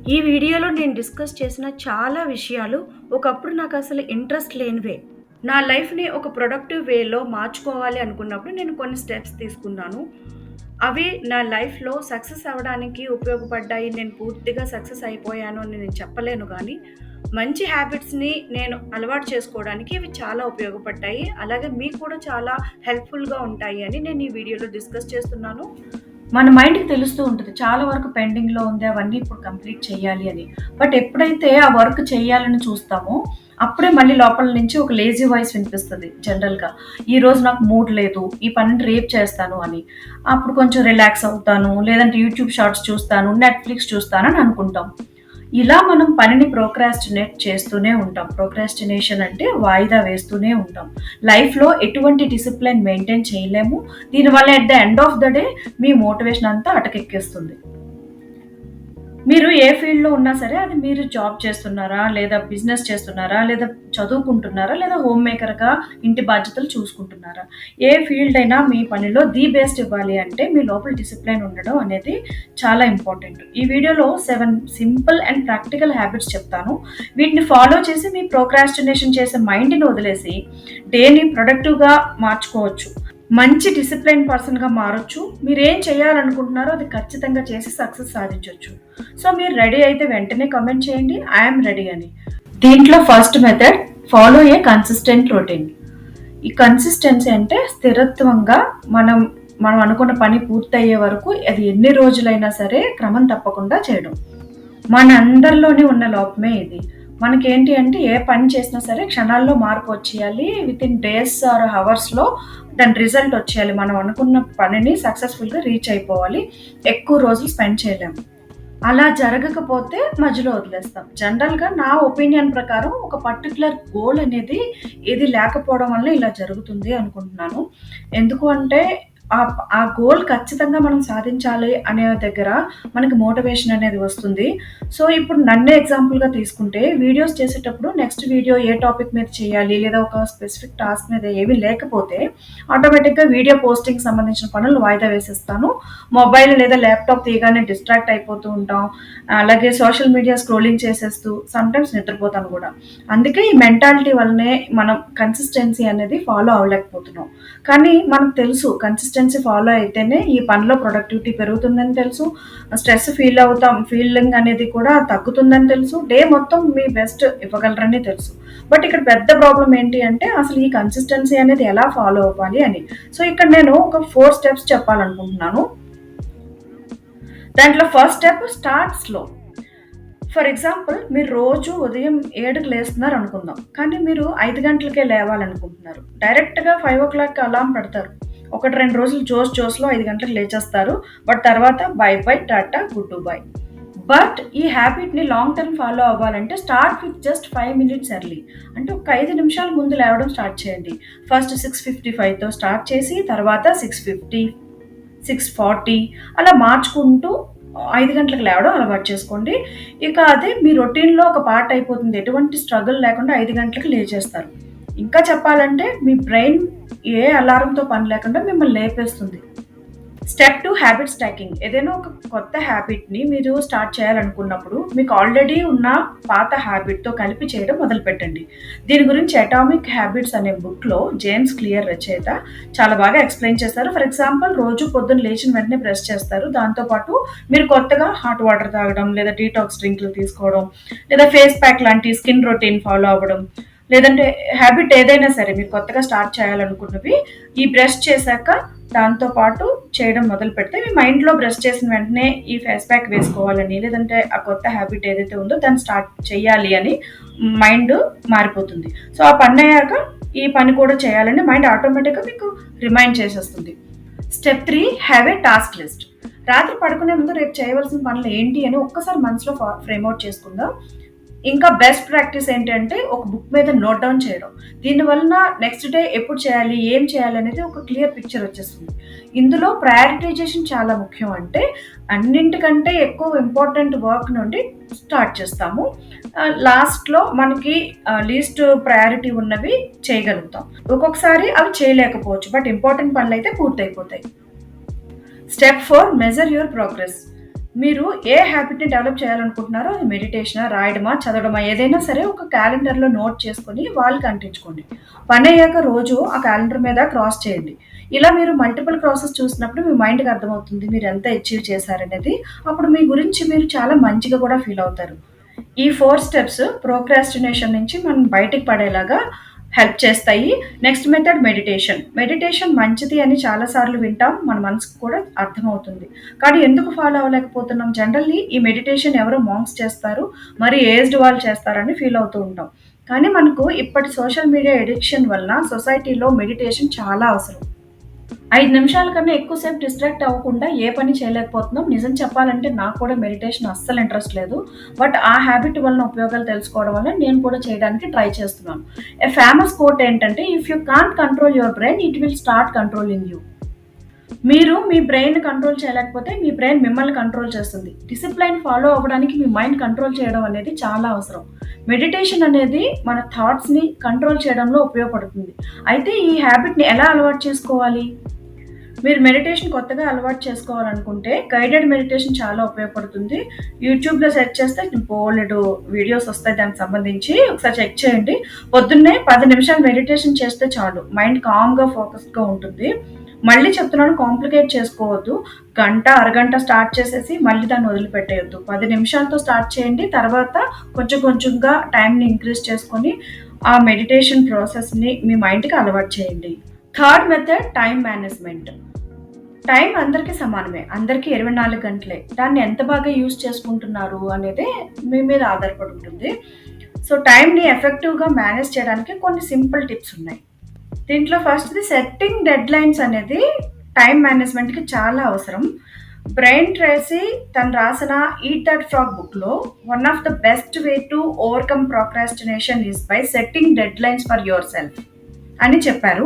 ఈ వీడియోలో నేను డిస్కస్ చేసిన చాలా విషయాలు ఒకప్పుడు నాకు అసలు ఇంట్రెస్ట్ లేనివే. నా లైఫ్‌ని ఒక ప్రొడక్టివ్ వేలో మార్చుకోవాలి అనుకున్నప్పుడు నేను కొన్ని స్టెప్స్ తీసుకున్నాను. అవి నా లైఫ్‌లో సక్సెస్ అవ్వడానికి ఉపయోగపడ్డాయి. నేను పూర్తిగా సక్సెస్ అయిపోయాను అని నేను చెప్పలేను గానీ, మంచి హ్యాబిట్స్‌ని నేను అలవాటు చేసుకోవడానికి ఇవి చాలా ఉపయోగపడ్డాయి. అలాగే మీకు కూడా చాలా హెల్ప్‌ఫుల్‌గా ఉంటాయి అని నేను ఈ వీడియోలో డిస్కస్ చేస్తున్నాను. మన మైండ్‌కి తెలుస్తూ ఉంటది. చాలా వరకు పెండింగ్‌లో ఉంది. అవన్నీ ఇప్పుడు కంప్లీట్ చేయాలి అని. బట్ ఎప్పుడైతే ఆ వర్క్ చేయాలని చూస్తామో, అప్పుడే మళ్ళీ లోపల నుంచి ఒక లేజీ వాయిస్ వినిపిస్తది జనరల్‌గా. ఈరోజు నాకు మూడ్ లేదు. ఈ పనిని రేపు చేస్తాను అని. అప్పుడు కొంచెం రిలాక్స్ అవుతాను. లేదంటే యూట్యూబ్ షార్ట్స్ చూస్తాను, నెట్‌ఫ్లిక్స్ చూస్తాను అని అనుకుంటాం. ఇలా మనం పనిని ప్రోక్రాస్టినేట్ చేస్తూనే ఉంటాం. ప్రోక్రాస్టినేషన్ అంటే వాయిదా వేస్తూనే ఉంటాం. లైఫ్‌లో ఎటువంటి డిసిప్లిన్ మెయింటైన్ చేయలేము. దీనివల్ల at the end of the day me motivation అంతా అటకెక్కేస్తుంది. మీరు ఏ ఫీల్డ్‌లో ఉన్నా సరే అది మీరు జాబ్ చేస్తున్నారా? లేదా బిజినెస్ చేస్తున్నారా? లేదా చదువుకుంటున్నారా? లేదా హోమ్ మేకర్‌గా ఇంటి బాధ్యతలు చూసుకుంటున్నారా? ఏ ఫీల్డ్ అయినా మీ పనిలో ది బెస్ట్ ఇవ్వాలి అంటే మీ లోపల డిసిప్లిన్ ఉండడం అనేది చాలా ఇంపార్టెంట్. ఈ వీడియోలో 7 సింపుల్ అండ్ ప్రాక్టికల్ హ్యాబిట్స్ చెప్తాను. వీటిని ఫాలో చేసి మీ ప్రోక్రాస్టినేషన్ చేసే మైండ్‌ని వదిలేసి డేని ప్రొడక్టివ్‌గా మార్చుకోవచ్చు. మంచి డిసిప్లైన్ పర్సన్‌గా మారొచ్చు. మీరేం చేయాలనుకుంటున్నారో అది ఖచ్చితంగా చేసి సక్సెస్ సాధించొచ్చు. సో, మీరు రెడీ అయితే వెంటనే కామెంట్ చేయండి. ఐ యామ్ రెడీ అని. దీంట్లో ఫస్ట్ మెథడ్ ఫాలో ఏ కన్సిస్టెంట్ రొటీన్. ఈ కన్సిస్టెన్సీ అంటే స్థిరత్వంగా మనం మనం అనుకున్న పని పూర్తయ్యే వరకు అది ఎన్ని రోజులైనా సరే క్రమం తప్పకుండా చేయడం. మనందరిలోనే ఉన్న లోపమే ఇది. మనకేంటి అంటే ఏ పని చేసినా సరే క్షణాల్లో మార్పు వచ్చేయాలి. వితిన్ డేస్ ఆర్ హవర్స్‌లో దాని రిజల్ట్ వచ్చేయాలి. మనం అనుకున్న పనిని సక్సెస్‌ఫుల్‌గా రీచ్ అయిపోవాలి. ఎక్కువ రోజులు స్పెండ్ చేయలేము. అలా జరగకపోతే మధ్యలో వదిలేస్తాం. జనరల్‌గా నా ఒపీనియన్ ప్రకారం ఒక పర్టిక్యులర్ గోల్ అనేది ఏది లేకపోవడం వల్ల ఇలా జరుగుతుంది అనుకుంటున్నాను. ఎందుకు అంటే ఆ గోల్ ఖచ్చితంగా మనం సాధించాలి అనే దగ్గర మనకి మోటివేషన్ అనేది వస్తుంది. సో, ఇప్పుడు నన్నే ఎగ్జాంపుల్‌గా తీసుకుంటే వీడియోస్ చేసేటప్పుడు నెక్స్ట్ వీడియో ఏ టాపిక్ మీద చేయాలి లేదా ఒక స్పెసిఫిక్ టాస్క్ మీద ఏమీ లేకపోతే ఆటోమేటిక్‌గా వీడియో పోస్టింగ్‌కి సంబంధించిన పనులు వాయిదా వేసేస్తాను. మొబైల్ లేదా ల్యాప్‌టాప్ తీయగానే డిస్ట్రాక్ట్ అయిపోతూ ఉంటాం. అలాగే సోషల్ మీడియా స్క్రోలింగ్ చేసేస్తూ సమ్‌టైమ్స్ నిద్రపోతాను గూడా. అందుకే ఈ మెంటాలిటీ వల్లనే మనం కన్సిస్టెన్సీ అనేది ఫాలో అవ్వలేకపోతున్నాం. కానీ మనకు తెలుసు కన్సిస్టెన్సీ ఫాలో అయితేనే ఈ పనిలో ప్రొడక్టివిటీ పెరుగుతుందని తెలుసు. స్ట్రెస్ ఫీలింగ్ అనేది కూడా తగ్గుతుందని తెలుసు. డే మొత్తం మీ బెస్ట్ ఇవ్వగలరని తెలుసు. బట్ ఇక్కడ పెద్ద ప్రాబ్లమ్ ఏంటి అంటే అసలు ఈ కన్సిస్టెన్సీ అనేది ఎలా ఫాలో అవ్వాలి అని. సో, ఇక్కడ నేను ఒక 4 స్టెప్స్ చెప్పాలనుకుంటున్నాను. దాంట్లో first step start slow. For example మీరు రోజు ఉదయం 7కి లేస్తున్నారు అనుకుందాం. కానీ మీరు 5 గంటలకే లేవాలనుకుంటున్నారు. డైరెక్ట్‌గా 5:00కి అలారం పెడతారు. 1, 2 రోజులు జోష్‌లో 5 గంటలకు లేచేస్తారు. బట్ తర్వాత by by, Tata, good bye. But ఈ హ్యాబిట్‌ని లాంగ్ టర్మ్ ఫాలో అవ్వాలంటే start with just 5 minutes early. అంటే ఒక 5 నిమిషాల ముందు లేవడం స్టార్ట్ చేయండి. ఫస్ట్ 6:55తో స్టార్ట్ చేసి తర్వాత 6:50, 6:40 అలా మార్చుకుంటూ 5 గంటలకు లేవడం అలవాటు చేసుకోండి. ఇక అదే మీ రొటీన్‌లో ఒక పార్ట్ అయిపోతుంది. ఎటువంటి స్ట్రగుల్ లేకుండా 5 గంటలకు లేచేస్తారు. ఇంకా చెప్పాలంటే మీ బ్రెయిన్ ఏ అలారంతో పని లేకుండా మిమ్మల్ని లేపేస్తుంది. Step 2 habit stacking. ఏదైనా ఒక కొత్త హ్యాబిట్‌ని మీరు స్టార్ట్ చేయాలనుకున్నప్పుడు మీకు ఆల్రెడీ ఉన్న పాత హ్యాబిట్‌తో కలిపి చేయడం మొదలుపెట్టండి. దీని గురించి 'అటామిక్ హ్యాబిట్స్' అనే బుక్‌లో జేమ్స్ క్లియర్ రచయిత చాలా బాగా ఎక్స్‌ప్లెయిన్ చేస్తారు. ఫర్ ఎగ్జాంపుల్ రోజు పొద్దున్న లేచిన వెంటనే బ్రష్ చేస్తారు. దాంతో పాటు మీరు కొత్తగా హాట్ వాటర్ తాగడం, లేదా డీటాక్స్ డ్రింక్‌లు తీసుకోవడం, లేదా ఫేస్ ప్యాక్ లాంటి స్కిన్ రొటీన్ ఫాలో అవ్వడం, లేదంటే హ్యాబిట్ ఏదైనా సరే మీరు కొత్తగా స్టార్ట్ చేయాలనుకున్నవి ఈ బ్రష్ చేశాక దాంతో పాటు చేయడం మొదలుపెడితే మీ మైండ్‌లో బ్రష్ చేసిన వెంటనే ఈ ఫేస్ ప్యాక్ వేసుకోవాలని, లేదంటే ఆ కొత్త హ్యాబిట్ ఏదైతే ఉందో దాన్ని స్టార్ట్ చేయాలి అని మైండ్ మారిపోతుంది. సో, ఆ పనయ్యాక ఈ పని కూడా చేయాలని మైండ్ ఆటోమేటిక్‌గా మీకు రిమైండ్ చేసేస్తుంది. Step 3 have a task list. రాత్రి పడుకునే ముందు రేపు చేయవలసిన పనులు ఏంటి అని ఒక్కసారి మనసులో ఫ్రేమ్ ఔట్ చేసుకుందాం. ఇంకా బెస్ట్ ప్రాక్టీస్ ఏంటంటే ఒక బుక్ మీద నోట్ డౌన్ చేయడం. దీనివలన నెక్స్ట్ డే ఎప్పుడు చేయాలి, ఏం చేయాలి అనేది ఒక క్లియర్ పిక్చర్ వచ్చేస్తుంది. ఇందులో ప్రయారిటైజేషన్ చాలా ముఖ్యం. అంటే అన్నింటికంటే ఎక్కువ ఇంపార్టెంట్ వర్క్ నుండి స్టార్ట్ చేస్తాము. లాస్ట్‌లో మనకి లీస్ట్ ప్రయారిటీ ఉన్నవి చేయగలుగుతాం. ఒక్కొక్కసారి అవి చేయలేకపోవచ్చు. బట్ ఇంపార్టెంట్ పనులైతే పూర్తయిపోతాయి. Step 4 measure your progress. మీరు ఏ హ్యాబిట్‌ని డెవలప్ చేయాలనుకుంటున్నారో అది మెడిటేషనా, రాయడమా, చదవడమా ఏదైనా సరే ఒక క్యాలెండర్‌లో నోట్ చేసుకొని వాల్‌కి అంటించుకోండి. పనయ్యాక రోజు ఆ క్యాలెండర్ మీద క్రాస్ చేయండి. ఇలా మీరు మల్టిపుల్ క్రాసెస్ చూసినప్పుడు మీ మైండ్‌కి అర్థమవుతుంది మీరెంత అచీవ్ చేశారనేది. అప్పుడు మీ గురించి మీరు చాలా మంచిగా కూడా ఫీల్ అవుతారు. ఈ 4 స్టెప్స్ ప్రోక్రాస్టినేషన్ నుంచి మనం బయటికి పడేలాగా హెల్ప్ చేస్తాయి. Next method meditation. మెడిటేషన్ మంచిది అని చాలా సార్లు వింటాం. మన మనసుకు కూడా అర్థమవుతుంది. కానీ ఎందుకు ఫాలో అవ్వలేకపోతున్నాం? జనరల్లీ ఈ మెడిటేషన్ ఎవరో మాంక్స్ చేస్తారు. మరి ఏజ్డ్ వాళ్ళు చేస్తారని ఫీల్ అవుతూ ఉంటాం. కానీ మనకు ఇప్పటి సోషల్ మీడియా ఎడిక్షన్ వలన సొసైటీలో మెడిటేషన్ చాలా అవసరం. 5 నిమిషాల కన్నా ఎక్కువ సేపు డిస్ట్రాక్ట్ అవ్వకుండా ఏ పని చేయలేకపోతున్నాం. నిజం చెప్పాలంటే నాకు కూడా మెడిటేషన్ అస్సలు ఇంట్రెస్ట్ లేదు. బట్ ఆ హ్యాబిట్ వలన ఉపయోగాలు తెలుసుకోవడం వల్ల నేను కూడా చేయడానికి ట్రై చేస్తున్నాను. ఏ ఫేమస్ కోట్ ఏంటంటే, "if you can't control your brain, it will start controlling you." మీరు మీ బ్రెయిన్ కంట్రోల్ చేయలేకపోతే మీ బ్రెయిన్ మిమ్మల్ని కంట్రోల్ చేస్తుంది. డిసిప్లైన్ ఫాలో అవ్వడానికి మీ మైండ్ కంట్రోల్ చేయడం అనేది చాలా అవసరం. మెడిటేషన్ అనేది మన థాట్స్‌ని కంట్రోల్ చేయడంలో ఉపయోగపడుతుంది. అయితే ఈ హ్యాబిట్‌ని ఎలా అలవాటు చేసుకోవాలి? మీరు మెడిటేషన్ కొత్తగా అలవాటు చేసుకోవాలనుకుంటే గైడెడ్ మెడిటేషన్ చాలా ఉపయోగపడుతుంది. యూట్యూబ్‌లో సెర్చ్ చేస్తే బోలెడు వీడియోస్ వస్తాయి దానికి సంబంధించి. ఒకసారి చెక్ చేయండి. పొద్దున్నే 10 నిమిషాలు మెడిటేషన్ చేస్తే చాలు. మైండ్ కామ్‌గా, ఫోకస్డ్‌గా ఉంటుంది. మళ్ళీ చెప్తున్నాను, కాంప్లికేట్ చేసుకోవద్దు. గంట, అరగంట స్టార్ట్ చేసేసి మళ్ళీ దాన్ని వదిలిపెట్టేయొద్దు. 10 నిమిషాలతో స్టార్ట్ చేయండి. తర్వాత కొంచెం కొంచెంగా టైమ్‌ని ఇంక్రీజ్ చేసుకొని ఆ మెడిటేషన్ ప్రాసెస్‌ని మీ మైండ్‌కి అలవాటు చేయండి. Third method time management. Time అందరికీ సమానమే. అందరికీ 24 గంటలే. దాన్ని ఎంత బాగా యూజ్ చేసుకుంటున్నారు అనేదే మీ మీద ఆధారపడి ఉంటుంది. సో, టైమ్‌ని ఎఫెక్టివ్‌గా మేనేజ్ చేయడానికి కొన్ని సింపుల్ టిప్స్ ఉన్నాయి. దీంట్లో ఫస్ట్‌ది సెట్టింగ్ డెడ్‌లైన్స్ అనేది టైమ్ మేనేజ్‌మెంట్‌కి చాలా అవసరం. బ్రైన్ ట్రేసీ తను రాసిన 'ఈట్ దట్ ఫ్రాగ్' బుక్‌లో "one of the best way to overcome procrastination is by setting deadlines for yourself" అని చెప్పారు.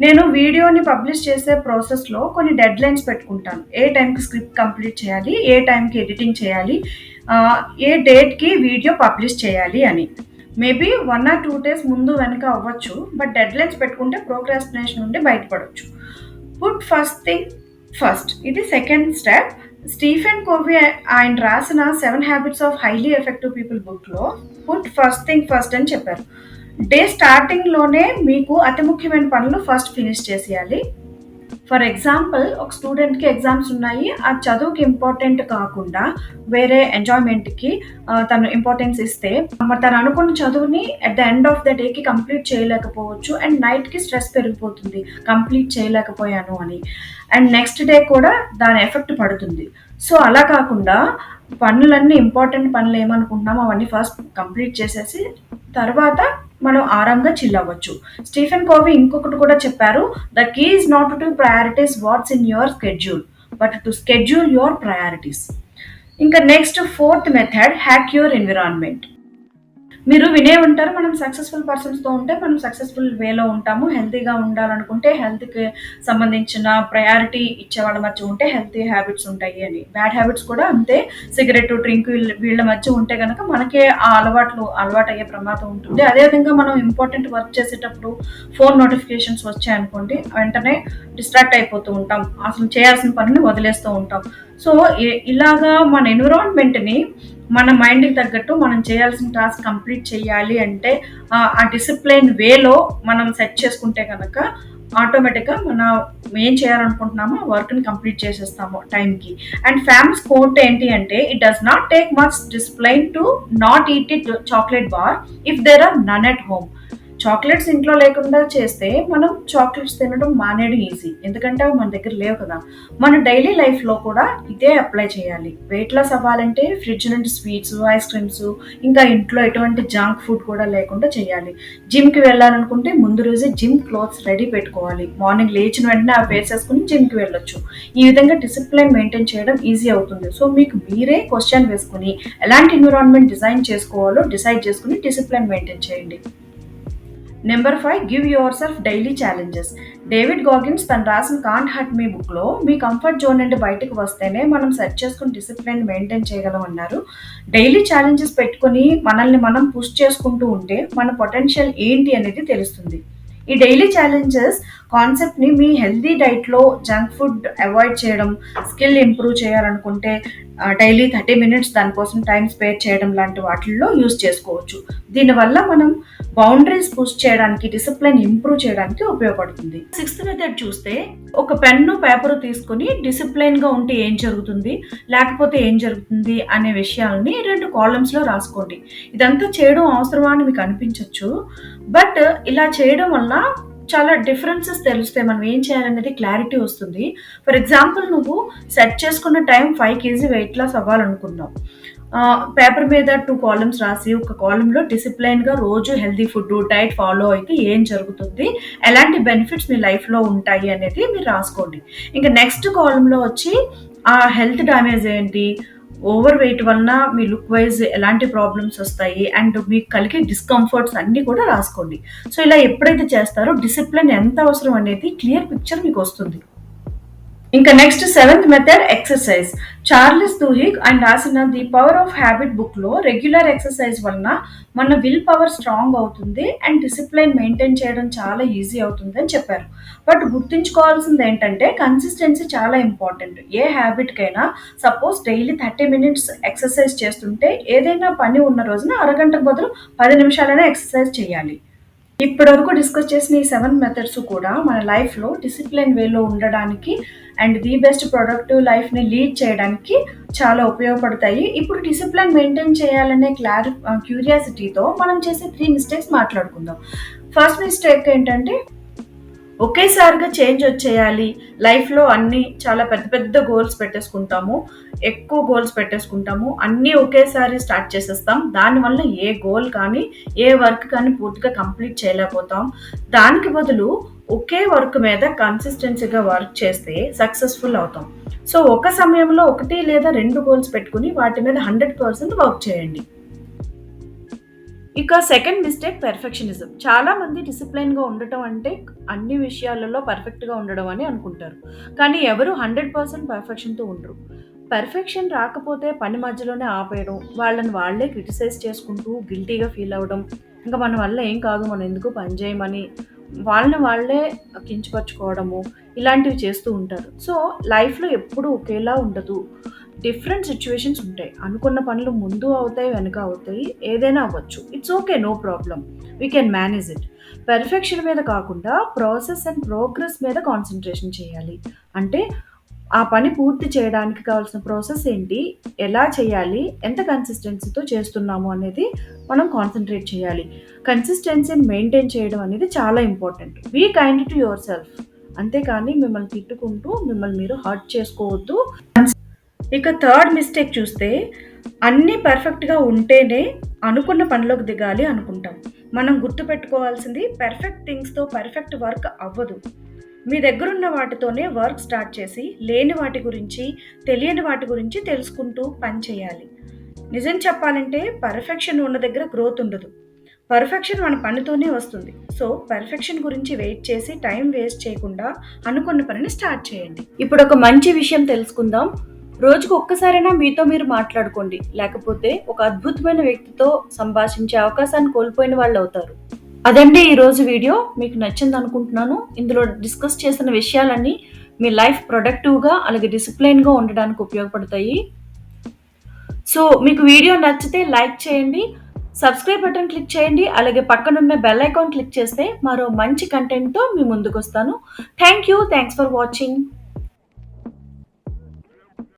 నేను వీడియోని పబ్లిష్ చేసే ప్రాసెస్‌లో కొన్ని డెడ్‌లైన్స్ పెట్టుకుంటాను. ఏ టైంకి స్క్రిప్ట్ కంప్లీట్ చేయాలి, ఏ టైంకి ఎడిటింగ్ చేయాలి, ఏ డేట్‌కి వీడియో పబ్లిష్ చేయాలి అని. మేబీ 1 ఆర్ 2 డేస్ ముందు వెనక అవ్వచ్చు. బట్ డెడ్‌లైన్స్ పెట్టుకుంటే ప్రోక్రాస్టినేషన్ నుండి బయటపడొచ్చు. Put first thing first. ఇది సెకండ్ స్టెప్. స్టీఫెన్ కోవీ ఆయన రాసిన 7 habits of highly effective people బుక్‌లో పుట్ ఫస్ట్ థింగ్ ఫస్ట్ అని చెప్పారు. డే స్టార్టింగ్‌లోనే మీకు అతి ముఖ్యమైన పనులు ఫస్ట్ ఫినిష్ చేసేయాలి. ఫర్ ఎగ్జాంపుల్, ఒక స్టూడెంట్‌కి ఎగ్జామ్స్ ఉన్నాయి. ఆ చదువుకి ఇంపార్టెంట్ కాకుండా వేరే ఎంజాయ్‌మెంట్‌కి తను ఇంపార్టెన్స్ ఇస్తే మరి తను అనుకున్న చదువుని at the end of the డేకి కంప్లీట్ చేయలేకపోవచ్చు. అండ్ నైట్‌కి స్ట్రెస్ పెరిగిపోతుంది. కంప్లీట్ చేయలేకపోయాను అని. అండ్ నెక్స్ట్ డే కూడా దాని ఎఫెక్ట్ పడుతుంది. సో, అలా కాకుండా పనులన్నీ ఇంపార్టెంట్ పనులు ఏమనుకుంటున్నామో అవన్నీ ఫస్ట్ కంప్లీట్ చేసేసి తర్వాత మనం ఆరాంగా చిల్ అవ్వచ్చు. స్టీఫెన్ కోవీ ఇంకొకటి కూడా చెప్పారు. "The key is not to priorities what's in your schedule, but to schedule your priorities." ఇంకా next fourth method hack your environment. మీరు వినే ఉంటారు, మనం సక్సెస్‌ఫుల్ పర్సన్స్‌తో ఉంటే మనం సక్సెస్‌ఫుల్ వేలో ఉంటాము. హెల్తీగా ఉండాలనుకుంటే హెల్త్‌కి సంబంధించిన ప్రయారిటీ ఇచ్చేవాళ్ళ మధ్య ఉంటే హెల్తీ హ్యాబిట్స్ ఉంటాయి అని. బ్యాడ్ హ్యాబిట్స్ కూడా అంతే. సిగరెట్, డ్రింక్ వీళ్ళ మధ్య ఉంటే గనక మనకే ఆ అలవాటయ్యే ప్రమాదం ఉంటుంది. అదేవిధంగా మనం ఇంపార్టెంట్ వర్క్ చేసేటప్పుడు ఫోన్ నోటిఫికేషన్స్ వచ్చాయనుకోండి, వెంటనే డిస్ట్రాక్ట్ అయిపోతూ ఉంటాం. అసలు చేయాల్సిన పనిని వదిలేస్తూ ఉంటాం. సో, ఇలాగా మన ఎన్విరాన్మెంట్‌ని మన మైండ్‌కి తగ్గట్టు మనం చేయాల్సిన టాస్క్ కంప్లీట్ చేయాలి అంటే ఆ డిసిప్లైన్ వేలో మనం సెట్ చేసుకుంటే గనక ఆటోమేటిక్‌గా మనం ఏం చేయాలనుకుంటున్నామో ఆ వర్క్‌ని కంప్లీట్ చేసేస్తాము టైంకి. అండ్ ఫేమస్ కోట్ ఏంటి అంటే, "it does not take much discipline to not eat chocolate bar if there are none at home." Chocolates ఇంట్లో లేకుండా చేస్తే మనం చాక్లెట్స్ తినడం మానేయడం ఈజీ. ఎందుకంటే అవి మన దగ్గర లేవు కదా! మన డైలీ లైఫ్‌లో కూడా ఇదే అప్లై చేయాలి. వెయిట్ లాస్ అవ్వాలంటే ఫ్రిడ్జ్ నుండి స్వీట్స్, ఐస్ క్రీమ్స్, ఇంకా ఇంట్లో ఎటువంటి జంక్ ఫుడ్ కూడా లేకుండా చేయాలి. జిమ్‌కి వెళ్ళాలనుకుంటే ముందు రోజే జిమ్ క్లోత్స్ రెడీ పెట్టుకోవాలి. మార్నింగ్ లేచిన వెంటనే అవి వేసేసుకొని జిమ్‌కి వెళ్ళొచ్చు. ఈ విధంగా డిసిప్లిన్ మెయింటైన్ చేయడం ఈజీ అవుతుంది. సో, మీకు మీరే క్వెషన్ వేసుకొని ఎలాంటి ఎన్విరాన్మెంట్ డిజైన్ చేసుకోవాలో డిసైడ్ చేసుకొని డిసిప్లిన్ మెయింటైన్ చేయండి. Number 5, give yourself daily challenges. David Goggins తను రాసిన 'కాంట్ హర్ట్ మీ' బుక్‌లో మీ కంఫర్ట్ జోన్ నుండి బయటకు వస్తేనే మనం సెట్ చేసుకుని డిసిప్లిన్ మెయింటైన్ చేయగలం అన్నారు. డైలీ ఛాలెంజెస్ పెట్టుకొని మనల్ని మనం పుష్ చేసుకుంటూ ఉంటే మన పొటెన్షియల్ ఏంటి అనేది తెలుస్తుంది. ఈ డైలీ ఛాలెంజెస్ కాన్సెప్ట్ని మీ హెల్తీ డైట్లో జంక్ ఫుడ్ అవాయిడ్ చేయడం, స్కిల్ ఇంప్రూవ్ చేయాలనుకుంటే డైలీ 30 minutes దానికోసం టైం స్పేర్ చేయడం లాంటి వాటిల్లో యూస్ చేసుకోవచ్చు. దీనివల్ల మనం బౌండరీస్ పుష్ చేయడానికి, డిసిప్లిన్ ఇంప్రూవ్ చేయడానికి ఉపయోగపడుతుంది. సిక్స్త్ మెథడ్ చూస్తే, ఒక పెన్ను పేపర్ తీసుకుని డిసిప్లైన్గా ఉంటే ఏం జరుగుతుంది, లేకపోతే ఏం జరుగుతుంది అనే విషయాలని 2 కాలమ్స్లో రాసుకోండి. ఇదంతా చేయడం అవసరమా అని మీకు అనిపించవచ్చు, బట్ ఇలా చేయడం వల్ల చాలా డిఫరెన్సెస్ తెలుస్తాయి. మనం ఏం చేయాలనేది క్లారిటీ వస్తుంది. ఫర్ ఎగ్జాంపుల్, నువ్వు సెట్ చేసుకున్న టైం 5 kg వెయిట్ లాస్ అవ్వాలనుకున్నావు. పేపర్ మీద 2 కాలమ్స్ రాసి, ఒక కాలంలో డిసిప్లైన్గా రోజు హెల్దీ ఫుడ్ డైట్ ఫాలో అయితే ఏం జరుగుతుంది, ఎలాంటి బెనిఫిట్స్ మీ లైఫ్లో ఉంటాయి అనేది మీరు రాసుకోండి. ఇంకా నెక్స్ట్ కాలంలో వచ్చి ఆ హెల్త్ డ్యామేజ్ ఏంటి, ఓవర్ వెయిట్ వలన మీ లుక్ వైజ్ ఎలాంటి ప్రాబ్లమ్స్ వస్తాయి అండ్ మీకు కలిగే డిస్కంఫర్ట్స్ అన్నీ కూడా రాసుకోండి. సో ఇలా ఎప్పుడైతే చేస్తారో డిసిప్లిన్ ఎంత అవసరం అనేది క్లియర్ పిక్చర్ మీకు వస్తుంది. ఇంకా next 7th method, exercise. Charles Duhigg and రాసిన ది పవర్ ఆఫ్ హ్యాబిట్ బుక్లో రెగ్యులర్ ఎక్సర్సైజ్ వలన మన విల్ పవర్ స్ట్రాంగ్ అవుతుంది అండ్ డిసిప్లైన్ మెయింటైన్ చేయడం చాలా ఈజీ అవుతుంది అని చెప్పారు. బట్ గుర్తుంచుకోవాల్సింది ఏంటంటే, కన్సిస్టెన్సీ చాలా ఇంపార్టెంట్. ఏ హ్యాబిట్కైనా సపోజ్ డైలీ 30 minutes ఎక్సర్సైజ్ చేస్తుంటే, ఏదైనా పని ఉన్న రోజున అరగంటకు బదులు 10 నిమిషాలైనా ఎక్సర్సైజ్ చేయాలి. ఇప్పటి వరకు డిస్కస్ చేసిన ఈ 7 మెథడ్స్ కూడా మన లైఫ్లో డిసిప్లిన్ వేలో ఉండడానికి అండ్ ది బెస్ట్ ప్రొడక్టివ్ లైఫ్ని లీడ్ చేయడానికి చాలా ఉపయోగపడతాయి. ఇప్పుడు డిసిప్లిన్ మెయింటైన్ చేయాలనే క్యూరియాసిటీతో మనం చేసే 3 మిస్టేక్స్ మాట్లాడుకుందాం. ఫస్ట్ మిస్టేక్ ఏంటంటే, ఒకేసారిగా చేంజ్ వచ్చేయాలి, లైఫ్లో అన్నీ చాలా పెద్ద పెద్ద గోల్స్ పెట్టేసుకుంటాము, ఎక్కువ గోల్స్ పెట్టేసుకుంటాము, అన్నీ ఒకేసారి స్టార్ట్ చేసేస్తాం. దానివల్ల ఏ గోల్ కానీ ఏ వర్క్ కానీ పూర్తిగా కంప్లీట్ చేయలేకపోతాం. దానికి బదులు ఒకే వర్క్ మీద కన్సిస్టెన్సీగా వర్క్ చేస్తే సక్సెస్ఫుల్ అవుతాం. సో ఒక సమయంలో 1 లేదా 2 గోల్స్ పెట్టుకుని వాటి మీద 100% వర్క్ చేయండి. ఇక సెకండ్ మిస్టేక్, పెర్ఫెక్షనిజం. చాలామంది డిసిప్లైన్గా ఉండటం అంటే అన్ని విషయాలలో పర్ఫెక్ట్గా ఉండడం అని అనుకుంటారు. కానీ ఎవరు 100% పర్ఫెక్షన్తో ఉండరు. పర్ఫెక్షన్ రాకపోతే పని మధ్యలోనే ఆపేయడం, వాళ్ళని వాళ్ళే క్రిటిసైజ్ చేసుకుంటూ గిల్టీగా ఫీల్ అవ్వడం, ఇంకా మన వల్ల ఏం కాదు, మనం ఎందుకు పని చేయమని వాళ్ళని వాళ్ళే కించపరుచుకోవడము, ఇలాంటివి చేస్తూ ఉంటారు. సో లైఫ్లో ఎప్పుడూ ఒకేలా ఉండదు. డిఫరెంట్ సిచ్యువేషన్స్ ఉంటాయి. అనుకున్న పనులు ముందు అవుతాయి, వెనక అవుతాయి, ఏదైనా అవ్వచ్చు. It's okay, no problem, we can manage it. Perfection మీద కాకుండా ప్రాసెస్ అండ్ ప్రోగ్రెస్ మీద కాన్సన్ట్రేషన్ చేయాలి. అంటే ఆ పని పూర్తి చేయడానికి కావాల్సిన ప్రాసెస్ ఏంటి, ఎలా చేయాలి, ఎంత కన్సిస్టెన్సీతో చేస్తున్నాము అనేది మనం కాన్సన్ట్రేట్ చేయాలి. కన్సిస్టెన్సీని మెయింటైన్ చేయడం అనేది చాలా important. Be kind to yourself. అంతేకాని మిమ్మల్ని తిట్టుకుంటూ మిమ్మల్ని మీరు హర్ట్ చేసుకోవద్దు. ఇక థర్డ్ మిస్టేక్ చూస్తే, అన్నీ పర్ఫెక్ట్గా ఉంటేనే అనుకున్న పనిలోకి దిగాలి అనుకుంటాం. మనం గుర్తుపెట్టుకోవాల్సింది, పర్ఫెక్ట్ థింగ్స్తో పర్ఫెక్ట్ వర్క్ అవ్వదు. మీ దగ్గరున్న వాటితోనే వర్క్ స్టార్ట్ చేసి, లేని వాటి గురించి, తెలియని వాటి గురించి తెలుసుకుంటూ పని చేయాలి. నిజం చెప్పాలంటే పర్ఫెక్షన్ ఉన్న దగ్గర గ్రోత్ ఉండదు. పర్ఫెక్షన్ మన పనితోనే వస్తుంది. సో పర్ఫెక్షన్ గురించి వెయిట్ చేసి టైం వేస్ట్ చేయకుండా అనుకున్న పనిని స్టార్ట్ చేయండి. ఇప్పుడు ఒక మంచి విషయం తెలుసుకుందాం. రోజుకు ఒక్కసారైనా మీతో మీరు మాట్లాడుకోండి, లేకపోతే ఒక అద్భుతమైన వ్యక్తితో సంభాషించే అవకాశాన్ని కోల్పోయిన వాళ్ళు అవుతారు. అదండి ఈరోజు వీడియో. మీకు నచ్చింది అనుకుంటున్నాను. ఇందులో డిస్కస్ చేసిన విషయాలన్నీ మీ లైఫ్ ప్రొడక్టివ్గా అలాగే డిసిప్లైన్గా ఉండడానికి ఉపయోగపడతాయి. సో మీకు వీడియో నచ్చితే లైక్ చేయండి, సబ్స్క్రైబ్ బటన్ క్లిక్ చేయండి, అలాగే పక్కనున్న బెల్ ఐకాన్ క్లిక్ చేస్తే మరో మంచి కంటెంట్తో మీ ముందుకు వస్తాను. Thanks for watching.